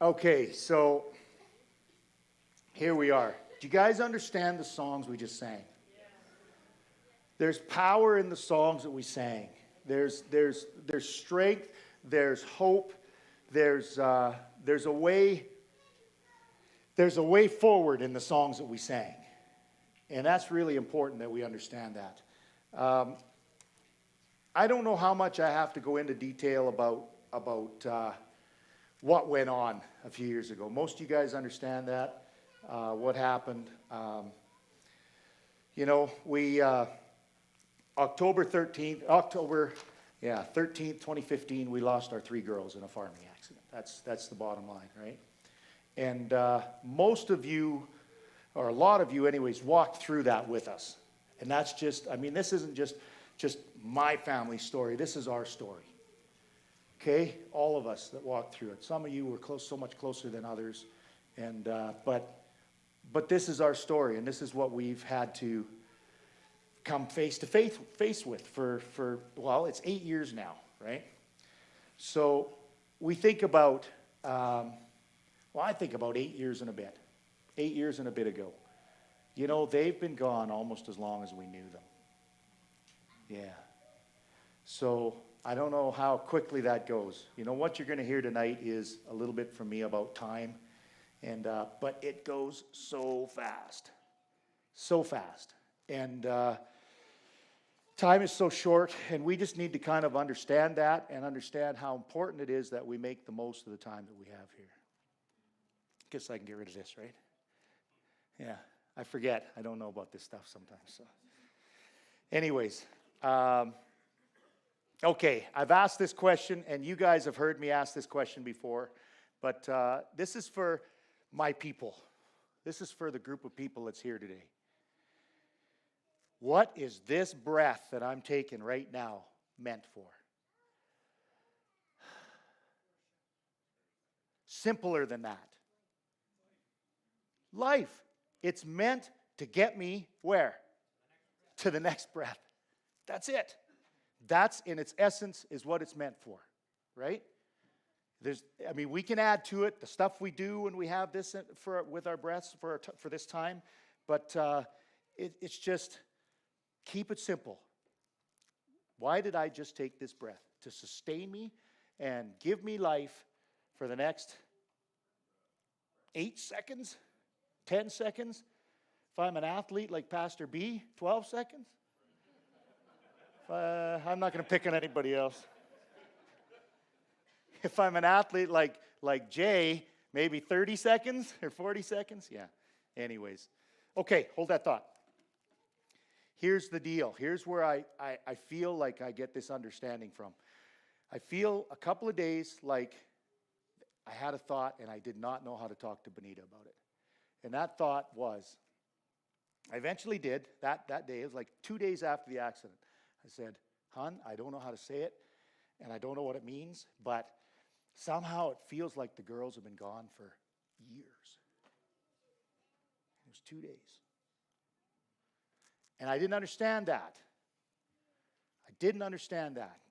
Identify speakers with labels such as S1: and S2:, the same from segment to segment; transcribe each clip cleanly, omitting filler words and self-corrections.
S1: Okay, so here we are. Do you guys understand the songs we just sang? There's power in the songs that we sang. There's strength. There's hope. There's a way forward in the songs that we sang, and that's really important that we understand that. I don't know how much I have to go into detail about what went on a few years ago. Most of you guys understand that, what happened. We October 13th, 2015, we lost our 3 girls in a farming accident. That's the bottom line, right? And most of you, or a lot of you anyways, walked through that with us. And that's just, this isn't just my family story. This is our story. Okay? All of us that walked through it. Some of you were so much closer than others. And but this is our story, and this is what we've had to come face to face with for it's 8 years now, right? So we think about, I think about 8 years and a bit. 8 years and a bit ago. They've been gone almost as long as we knew them. Yeah. So I don't know how quickly that goes. What you're going to hear tonight is a little bit from me about time, and but it goes so fast, and time is so short, and we just need to kind of understand that and understand how important it is that we make the most of the time that we have here. Guess I can get rid of this, right? Yeah, I forget. I don't know about this stuff sometimes. So, anyways. Okay, I've asked this question, and you guys have heard me ask this question before, but this is for my people. This is for the group of people that's here today. What is this breath that I'm taking right now meant for? Simpler than that. Life. It's meant to get me where? To the next breath. That's it. That's, in its essence, is what it's meant for, right? We can add to it the stuff we do when we have this with our breaths for this time, but it's just keep it simple. Why did I just take this breath? To sustain me and give me life for the next 8 seconds, 10 seconds. If I'm an athlete like Pastor B, 12 seconds. I'm not going to pick on anybody else. If I'm an athlete like Jay, maybe 30 seconds or 40 seconds. Yeah. Anyways. Okay, hold that thought. Here's the deal. Here's where I feel like I get this understanding from. I feel a couple of days like I had a thought and I did not know how to talk to Benita about it. And that thought was, I eventually did that day. It was like 2 days after the accident. I said, hon, I don't know how to say it, and I don't know what it means, but somehow it feels like the girls have been gone for years. It was 2 days. And I didn't understand that.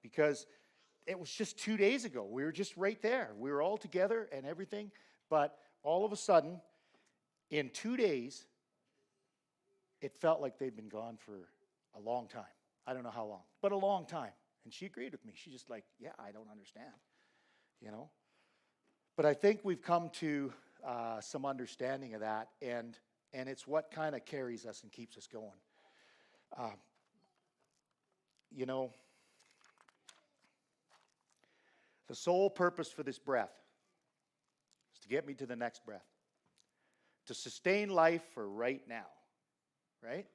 S1: Because it was just 2 days ago. We were just right there. We were all together and everything, but all of a sudden, in 2 days, it felt like they'd been gone for a long time. I don't know how long, but a long time. And she agreed with me. She's just like, yeah, I don't understand, But I think we've come to some understanding of that, and it's what kind of carries us and keeps us going. The sole purpose for this breath is to get me to the next breath, to sustain life for right now, right?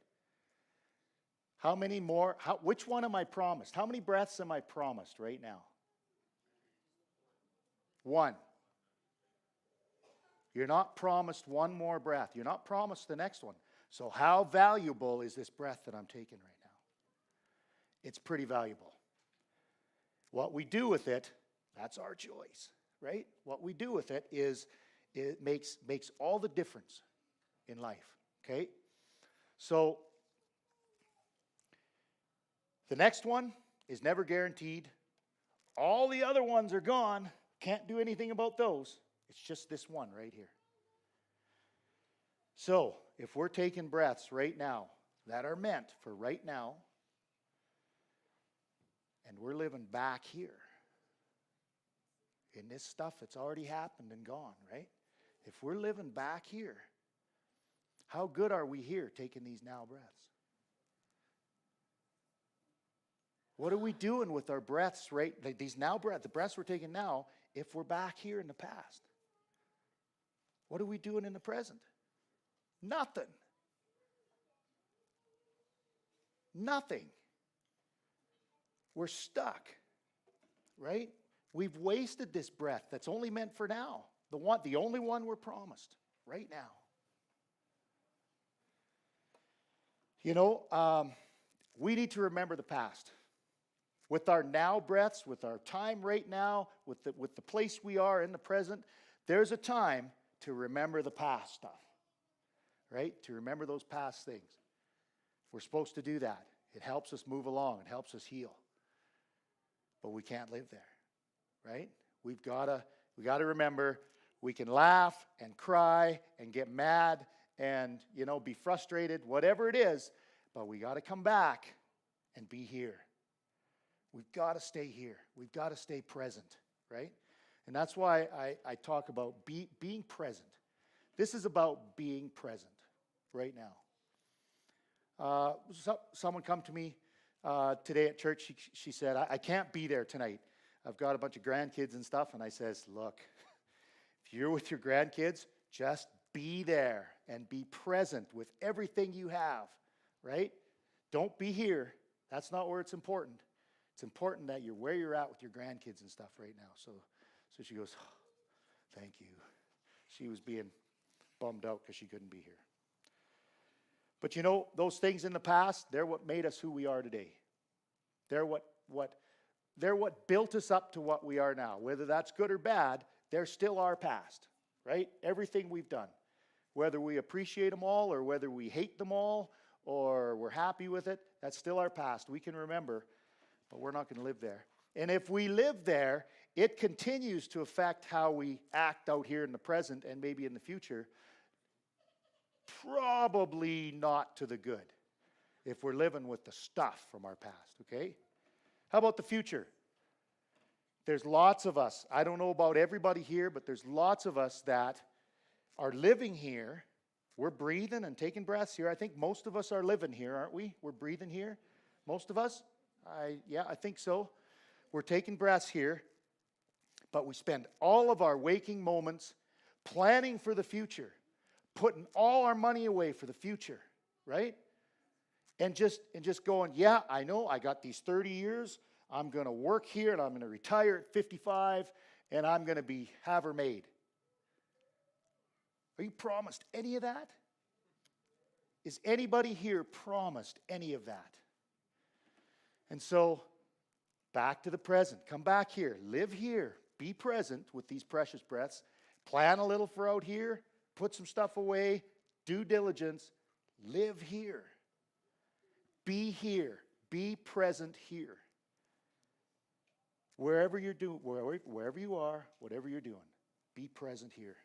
S1: How many more? Which one am I promised? How many breaths am I promised right now? 1. You're not promised one more breath. You're not promised the next one. So how valuable is this breath that I'm taking right now? It's pretty valuable. What we do with it, that's our choice, right? What we do with it makes all the difference in life, okay? So the next one is never guaranteed. All the other ones are gone. Can't do anything about those. It's just this one right here. So, if we're taking breaths right now that are meant for right now, and we're living back here in this stuff that's already happened and gone, right? If we're living back here, how good are we here taking these now breaths? What are we doing with our breaths, right? Like these now breaths, the breaths we're taking now, if we're back here in the past? What are we doing in the present? Nothing. Nothing. We're stuck, right? We've wasted this breath that's only meant for now. The only one we're promised right now. You know, we need to remember the past. With our now breaths, with our time right now, with the place we are in the present, there's a time to remember the past stuff, right? To remember those past things. We're supposed to do that. It helps us move along. It helps us heal. But we can't live there, right? We got to remember we can laugh and cry and get mad and, be frustrated, whatever it is, but we got to come back and be here. We've got to stay here. We've got to stay present, right? And that's why I talk about being present. This is about being present right now. Someone come to me today at church. She said, I can't be there tonight. I've got a bunch of grandkids and stuff. And I says, look, if you're with your grandkids, just be there and be present with everything you have, right? Don't be here. That's not where it's important. It's important that you're where you're at with your grandkids and stuff right now. So she goes, oh, thank you. She was being bummed out because she couldn't be here. But those things in the past, they're what made us who we are today. They're what built us up to what we are now. Whether that's good or bad, they're still our past, right? Everything we've done. Whether we appreciate them all or whether we hate them all or we're happy with it, that's still our past. We can remember, but we're not going to live there. And if we live there, it continues to affect how we act out here in the present and maybe in the future. Probably not to the good if we're living with the stuff from our past, okay? How about the future? There's lots of us. I don't know about everybody here, but there's lots of us that are living here. We're breathing and taking breaths here. I think most of us are living here, aren't we? We're breathing here. Most of us? I think so. We're taking breaths here, but we spend all of our waking moments planning for the future, putting all our money away for the future, right? And just going, yeah, I know I got these 30 years. I'm going to work here and I'm going to retire at 55 and I'm going to be have her made. Are you promised any of that? Is anybody here promised any of that? And so, back to the present. Come back here. Live here. Be present with these precious breaths. Plan a little for out here. Put some stuff away. Due diligence. Live here. Be here. Be present here. Wherever you're doing, wherever you are, whatever you're doing, be present here.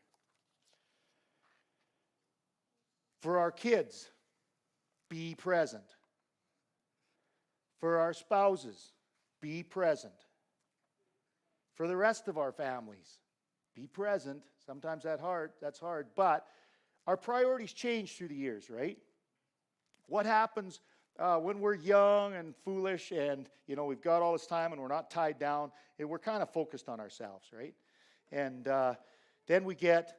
S1: For our kids, be present. For our spouses, be present. For the rest of our families, be present. Sometimes that's hard, but our priorities change through the years, right? What happens when we're young and foolish and, we've got all this time and we're not tied down and we're kind of focused on ourselves, right? And then we get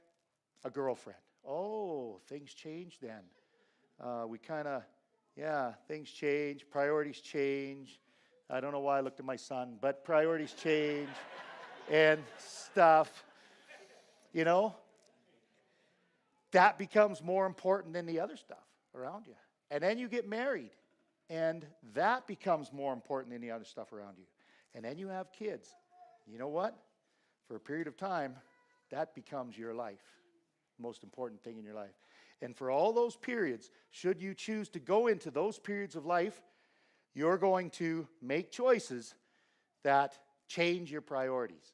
S1: a girlfriend. Oh, things change then. Things change. Priorities change. I don't know why I looked at my son, but priorities change and stuff. That becomes more important than the other stuff around you. And then you get married, and that becomes more important than the other stuff around you. And then you have kids. You know what? For a period of time, that becomes your life. Most important thing in your life. And for all those periods, should you choose to go into those periods of life, you're going to make choices that change your priorities.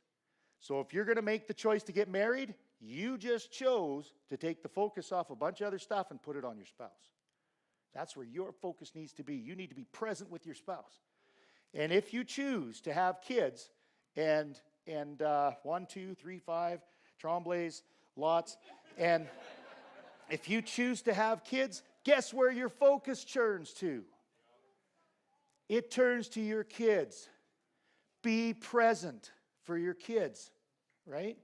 S1: So if you're going to make the choice to get married, you just chose to take the focus off a bunch of other stuff and put it on your spouse. That's where your focus needs to be. You need to be present with your spouse. And if you choose to have kids, and 1, 2, 3, 5, tremblays, lots, and if you choose to have kids, guess where your focus turns to? It turns to your kids. Be present for your kids, right?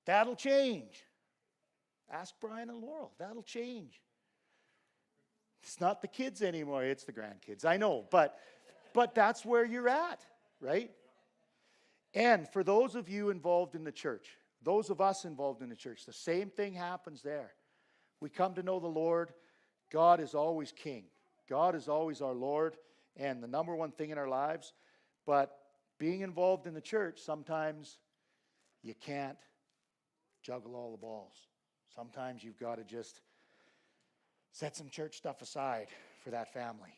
S1: That'll change. Ask Brian and Laurel. That'll change. It's not the kids anymore, it's the grandkids. I know, but that's where you're at, right? And for those of you involved in the church, those of us involved in the church, the same thing happens there. We come to know the Lord. God is always King. God is always our Lord and the number one thing in our lives. But being involved in the church, sometimes you can't juggle all the balls. Sometimes you've got to just set some church stuff aside for that family.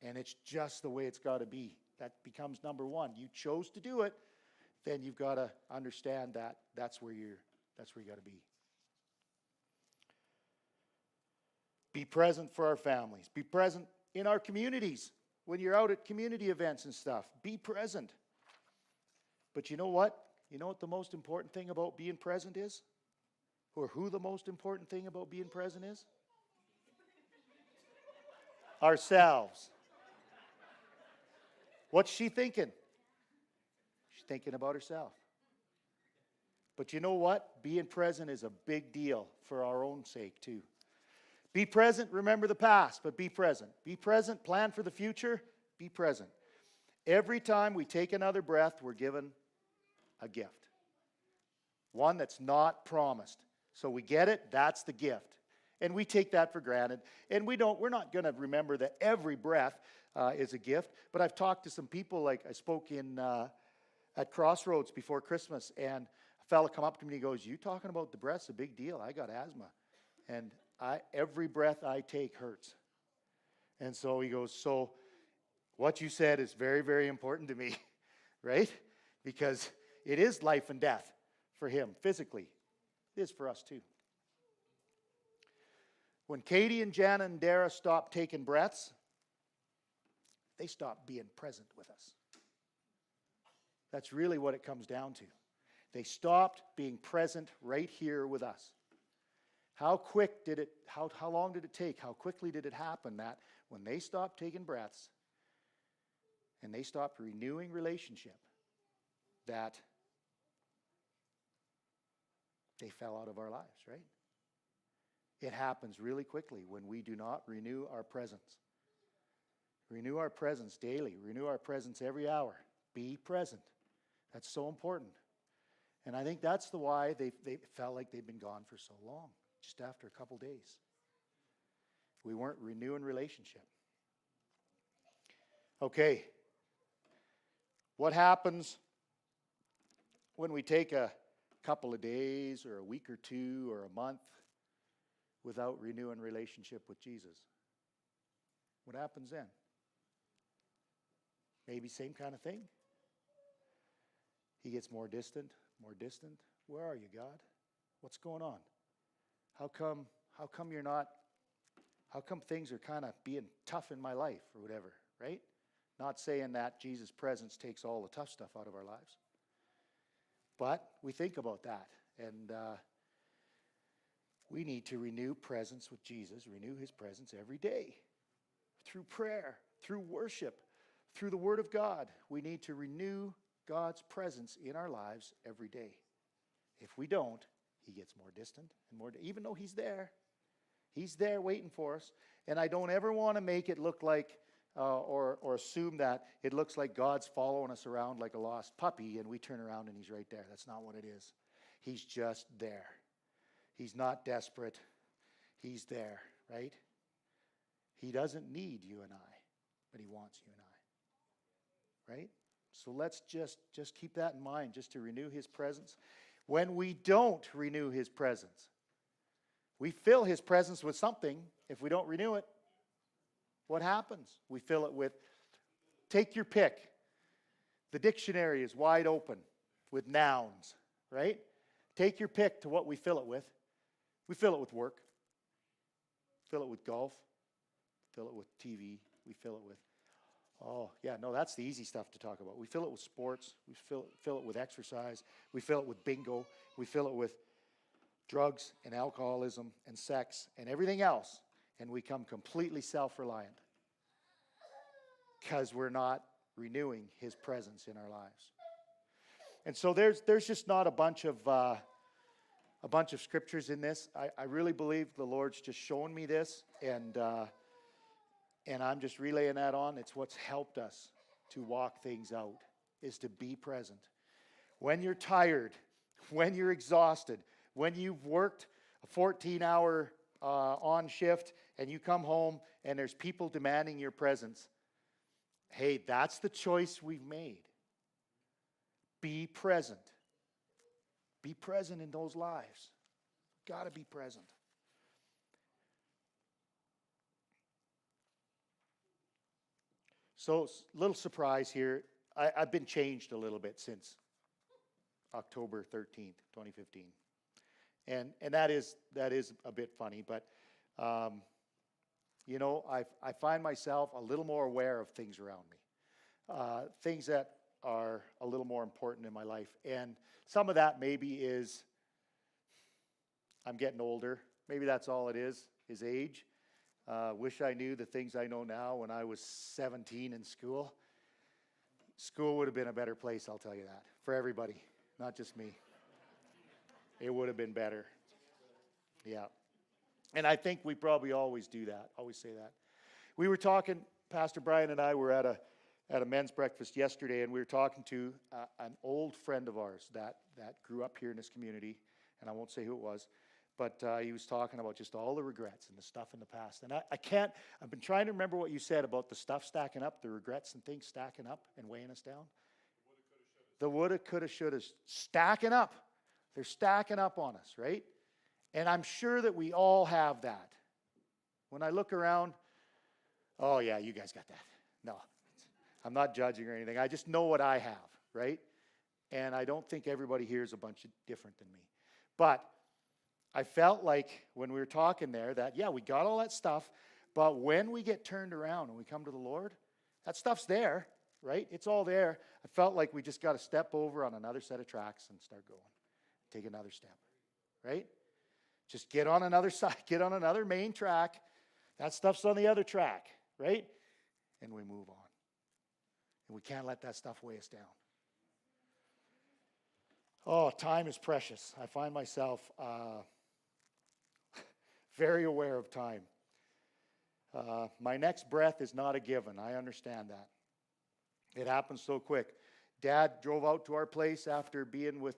S1: And it's just the way it's got to be. That becomes number one. You chose to do it, then you've got to understand that that's where you got to be. Be present for our families. Be present in our communities. When you're out at community events and stuff, be present. But you know what? You know what the most important thing about being present is? Or who the most important thing about being present is? Ourselves. What's she thinking? She's thinking about herself. But you know what? Being present is a big deal for our own sake too. Be present, remember the past, but be present. Be present, plan for the future, be present. Every time we take another breath, we're given a gift. One that's not promised. So we get it, that's the gift. And we take that for granted. And we're not going to remember that every breath is a gift. But I've talked to some people, like I spoke at Crossroads before Christmas, and a fella come up to me and he goes, "You talking about the breath's a big deal. I got asthma. And every breath I take hurts." And so he goes, "So what you said is very, very important to me," right? Because it is life and death for him physically. It is for us too. When Katie and Jana and Dara stopped taking breaths, they stopped being present with us. That's really what it comes down to. They stopped being present right here with us. How long did it take? How quickly did it happen that when they stopped taking breaths and they stopped renewing relationship, that they fell out of our lives, right? It happens really quickly when we do not renew our presence. Renew our presence daily. Renew our presence every hour. Be present. That's so important. And I think that's the why they felt like they'd been gone for so long. Just after a couple days. We weren't renewing relationship. Okay. What happens when we take a couple of days or a week or two or a month without renewing relationship with Jesus? What happens then? Maybe same kind of thing. He gets more distant, more distant. Where are you, God? What's going on? How come things are kind of being tough in my life or whatever, right? Not saying that Jesus' presence takes all the tough stuff out of our lives. But we think about that. And we need to renew presence with Jesus, renew his presence every day. Through prayer, through worship, through the Word of God. We need to renew God's presence in our lives every day. If we don't, he gets more distant and more, even though he's there waiting for us. And I don't ever want to make it look like, or assume that it looks like God's following us around like a lost puppy and we turn around and he's right there. That's not what it is. He's just there. He's not desperate. He's there, right? He doesn't need you and I, but he wants you and I, right? So let's just keep that in mind, just to renew his presence. When we don't renew his presence, we fill his presence with something. If we don't renew it, what happens? We fill it with, take your pick. The dictionary is wide open with nouns, right? Take your pick to what we fill it with. We fill it with work. Fill it with golf. Fill it with TV. We fill it with, oh, yeah, no, that's the easy stuff to talk about. We fill it with sports. We fill it with exercise. We fill it with bingo. We fill it with drugs and alcoholism and sex and everything else. And we become completely self-reliant because we're not renewing his presence in our lives. And so there's just not a bunch of scriptures in this. I really believe the Lord's just shown me this, and I'm just relaying that on. It's what's helped us to walk things out, is to be present. When you're tired, when you're exhausted, when you've worked a 14-hour on shift and you come home and there's people demanding your presence, hey, that's the choice we've made. Be present. Be present in those lives. Got to be present. So, little surprise here. I've been changed a little bit since October 13th, 2015. And that is a bit funny, but you know, I find myself a little more aware of things around me, things that are a little more important in my life. And some of that maybe is I'm getting older. Maybe that's all it is age. Wish I knew the things I know now when I was 17 in school. School would have been a better place, I'll tell you that, for everybody, not just me. It would have been better. Yeah. And I think we probably always do that, always say that. We were talking, Pastor Brian and I were at a men's breakfast yesterday, and we were talking to an old friend of ours that grew up here in this community, and I won't say who it was, but he was talking about just all the regrets and the stuff in the past. And I've been trying to remember what you said about the stuff stacking up, the regrets and things stacking up and weighing us down. The woulda, coulda, shoulda, stacking up. They're stacking up on us, right? And I'm sure that we all have that. When I look around, oh yeah, you guys got that. No, I'm not judging or anything. I just know what I have, right? And I don't think everybody here is a bunch different than me. But I felt like when we were talking there that, yeah, we got all that stuff, but when we get turned around and we come to the Lord, that stuff's there, right? It's all there. I felt like we just got to step over on another set of tracks and start going. Take another step, right? Just get on another side, get on another main track. That stuff's on the other track, right? And we move on. And we can't let that stuff weigh us down. Oh, time is precious. I find myself very aware of time. My next breath is not a given. I understand that. It happens so quick. Dad drove out to our place after being with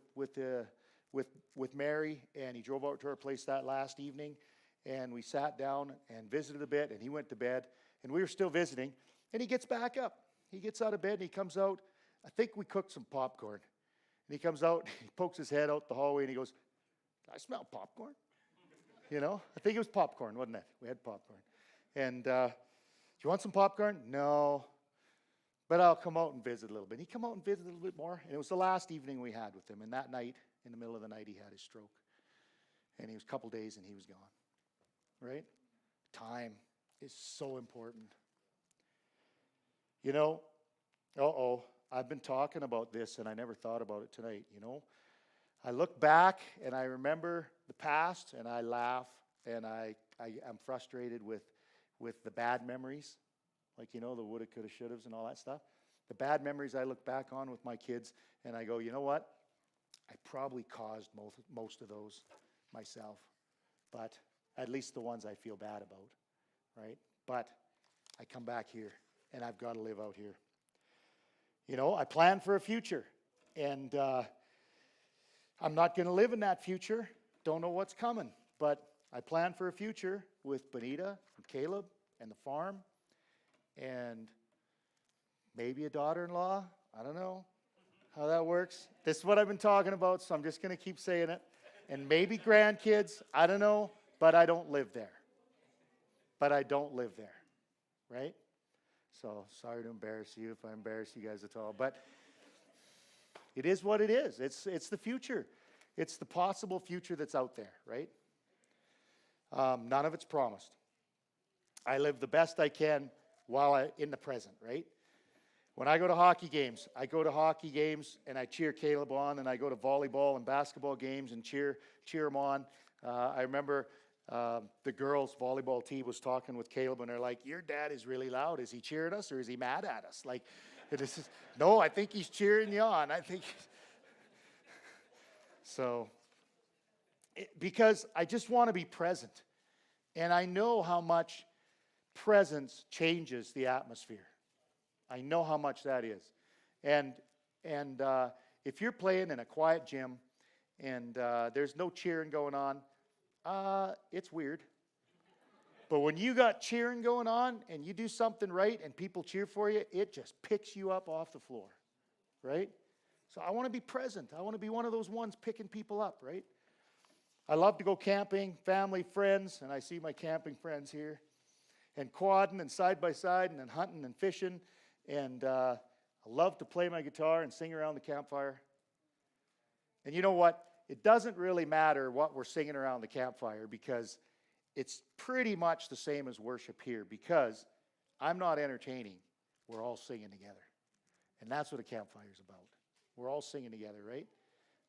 S1: Mary, and he drove out to our place that last evening, and we sat down and visited a bit, and he went to bed, and we were still visiting, and he gets back up. He gets out of bed, and he comes out. I think we cooked some popcorn. And he comes out, he pokes his head out the hallway, and he goes, I smell popcorn. You know, I think it was popcorn, wasn't it? We had popcorn. And, do you want some popcorn? No. But I'll come out and visit a little bit. He come out and visit a little bit more, and it was the last evening we had with him. And that night, in the middle of the night, he had his stroke. And he was a couple days, and he was gone. Right? Time is so important. You know, I've been talking about this, and I never thought about it tonight, you know. I look back, and I remember the past, and I laugh, and I'm frustrated with the bad memories, like, you know, the woulda, coulda, shouldas and all that stuff. The bad memories I look back on with my kids, and I go, you know what? I probably caused most of those myself, but at least the ones I feel bad about, right? But I come back here, and I've got to live out here. You know, I plan for a future, and I'm not going to live in that future. Don't know what's coming, but I plan for a future with Bonita and Caleb and the farm and maybe a daughter-in-law. I don't know how that works. This is what I've been talking about, so I'm just going to keep saying it. And maybe grandkids. I don't know, but I don't live there. Right? So sorry to embarrass you if I embarrass you guys at all. But It is what it is. It's the future. It's the possible future that's out there, right? None of it's promised. I live the best I can while in the present, right? When I go to hockey games, and I cheer Caleb on, and I go to volleyball and basketball games and cheer him on. I remember the girls' volleyball team was talking with Caleb, and they're like, "Your dad is really loud. Is he cheering us or is he mad at us?" Like, no, I think he's cheering you on. I think so. Because I just want to be present, and I know how much presence changes the atmosphere. I know how much that is. And if you're playing in a quiet gym and there's no cheering going on, it's weird. But when you got cheering going on and you do something right and people cheer for you, it just picks you up off the floor, right? So I want to be present. I want to be one of those ones picking people up, right? I love to go camping, family, friends, and I see my camping friends here, and quadding and side by side and then hunting and fishing. And I love to play my guitar and sing around the campfire. And you know what? It doesn't really matter what we're singing around the campfire, because it's pretty much the same as worship here, because I'm not entertaining. We're all singing together. And that's what a campfire is about. We're all singing together, right?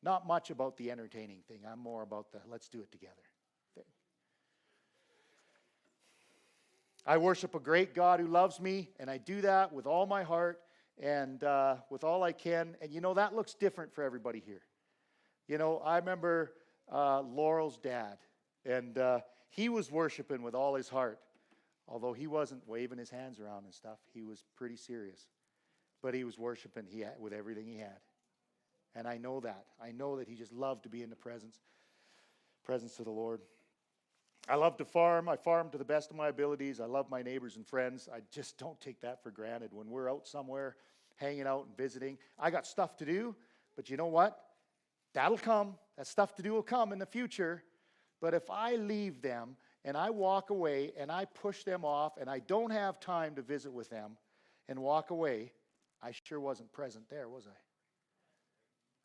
S1: Not much about the entertaining thing. I'm more about the let's do it together thing. I worship a great God who loves me, and I do that with all my heart and with all I can. And you know, that looks different for everybody here. You know, I remember Laurel's dad, and he was worshiping with all his heart. Although he wasn't waving his hands around and stuff, he was pretty serious. But he was worshiping with everything he had. And I know that. I know that he just loved to be in the presence of the Lord. I love to farm. I farm to the best of my abilities. I love my neighbors and friends. I just don't take that for granted. When we're out somewhere, hanging out and visiting, I got stuff to do, but you know what? That'll come. That stuff to do will come in the future. But if I leave them and I walk away and I push them off and I don't have time to visit with them and walk away, I sure wasn't present there, was I?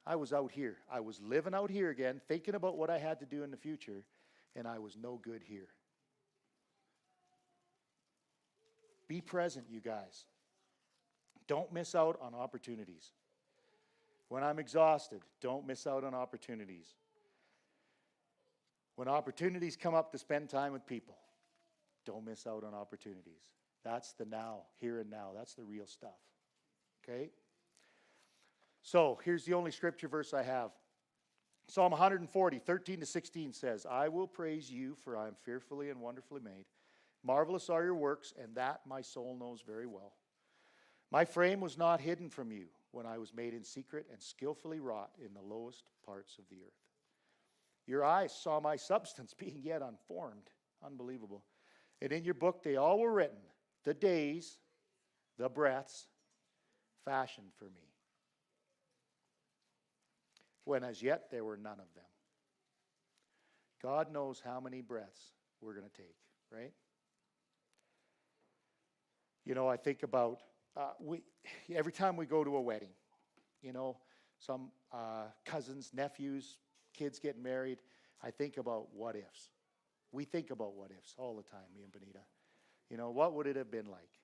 S1: I was out here. I was living out here again, thinking about what I had to do in the future, and I was no good here. Be present, you guys. Don't miss out on opportunities. When I'm exhausted, don't miss out on opportunities. When opportunities come up to spend time with people, don't miss out on opportunities. That's the now, here and now. That's the real stuff. Okay? So, here's the only scripture verse I have. Psalm 140, 13-16 says, "I will praise you, for I am fearfully and wonderfully made. Marvelous are your works, and that my soul knows very well. My frame was not hidden from you when I was made in secret and skillfully wrought in the lowest parts of the earth. Your eyes saw my substance being yet unformed." Unbelievable. "And in your book they all were written, the days, the breaths, fashioned for me, when as yet there were none of them." God knows how many breaths we're going to take, right? You know, I think about, every time we go to a wedding, you know, some cousins, nephews, kids getting married, I think about what ifs. We think about what ifs all the time, me and Benita. You know, what would it have been like?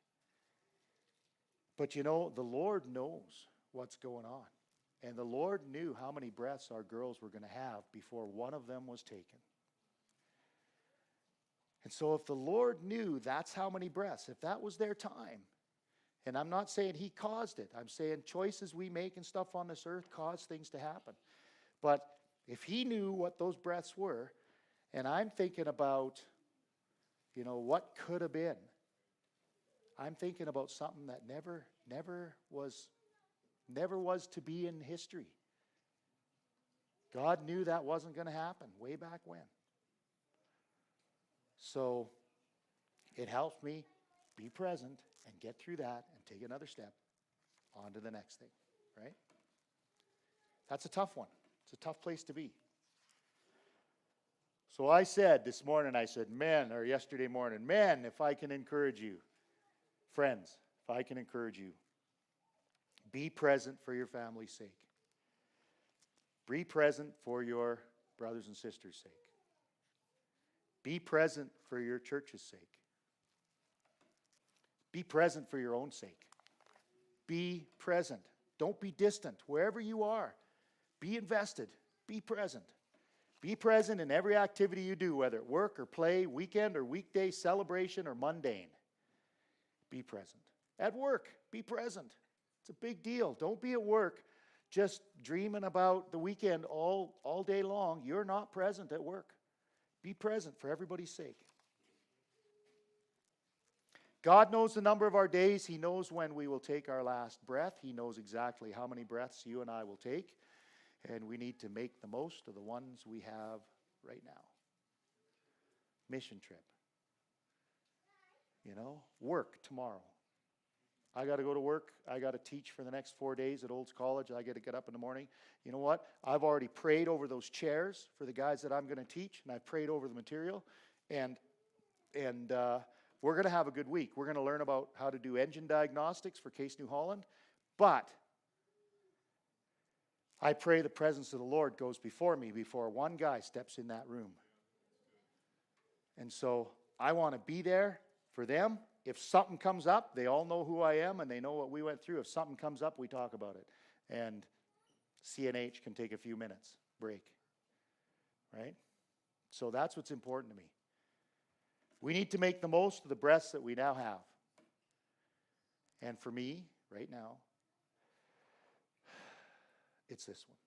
S1: But you know, the Lord knows what's going on. And the Lord knew how many breaths our girls were going to have before one of them was taken. And so if the Lord knew that's how many breaths, if that was their time, and I'm not saying He caused it, I'm saying choices we make and stuff on this earth cause things to happen. But if He knew what those breaths were, and I'm thinking about, you know, what could have been, I'm thinking about something that never was to be in history. God knew that wasn't going to happen way back when. So it helps me be present and get through that and take another step on to the next thing, right? That's a tough one. It's a tough place to be. So I said this morning, yesterday morning, men, if I can encourage you, friends, if I can encourage you, be present for your family's sake. Be present for your brothers and sisters' sake. Be present for your church's sake. Be present for your own sake. Be present. Don't be distant. Wherever you are, be invested. Be present. Be present in every activity you do, whether at work or play, weekend or weekday, celebration or mundane. Be present. At work, be present. It's a big deal. Don't be at work just dreaming about the weekend all day long. You're not present at work. Be present for everybody's sake. God knows the number of our days. He knows when we will take our last breath. He knows exactly how many breaths you and I will take. And we need to make the most of the ones we have right now. Mission trip. Work tomorrow. I got to go to work. I got to teach for the next 4 days at Olds College. I got to get up in the morning. You know what? I've already prayed over those chairs for the guys that I'm going to teach, and I prayed over the material. And we're going to have a good week. We're going to learn about how to do engine diagnostics for Case New Holland. But I pray the presence of the Lord goes before me before one guy steps in that room. And so I want to be there for them. If something comes up, they all know who I am and they know what we went through. If something comes up, we talk about it. And CNH can take a few minutes break. Right? So that's what's important to me. We need to make the most of the breaths that we now have. And for me, right now, it's this one.